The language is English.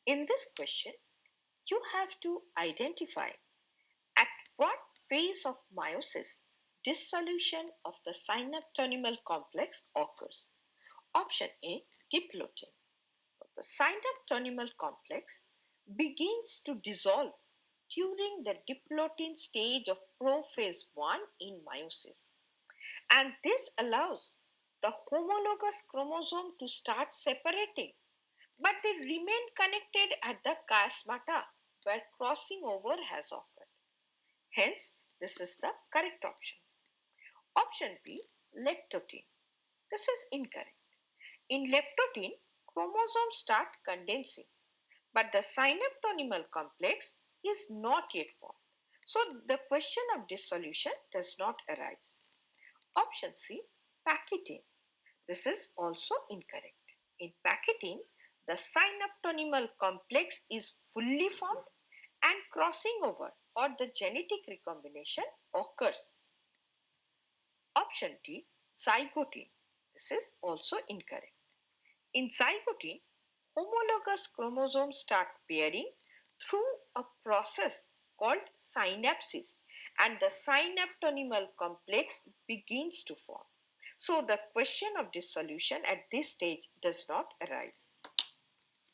In this question, you have to identify at what phase of meiosis dissolution of the synaptonymal complex occurs. Option A, diplotin. The synaptonymal complex begins to dissolve during the diplotin stage of prophase 1 in meiosis, and this allows the homologous chromosome to start separating, but they remain connected at the chiasmata where crossing over has occurred. Hence, this is the correct option. Option B, leptotin. This is incorrect. In leptotin, chromosomes start condensing, but the synaptonymal complex is not yet formed. So the question of dissolution does not arise. Option C, pakitin. This is also incorrect. In pakitin, the synaptonymal complex is fully formed and crossing over or the genetic recombination occurs. Option D, zygotin. This is also incorrect. In zygotin, homologous chromosomes start pairing through a process called synapsis and the synaptonymal complex begins to form. So the question of dissolution at this stage does not arise.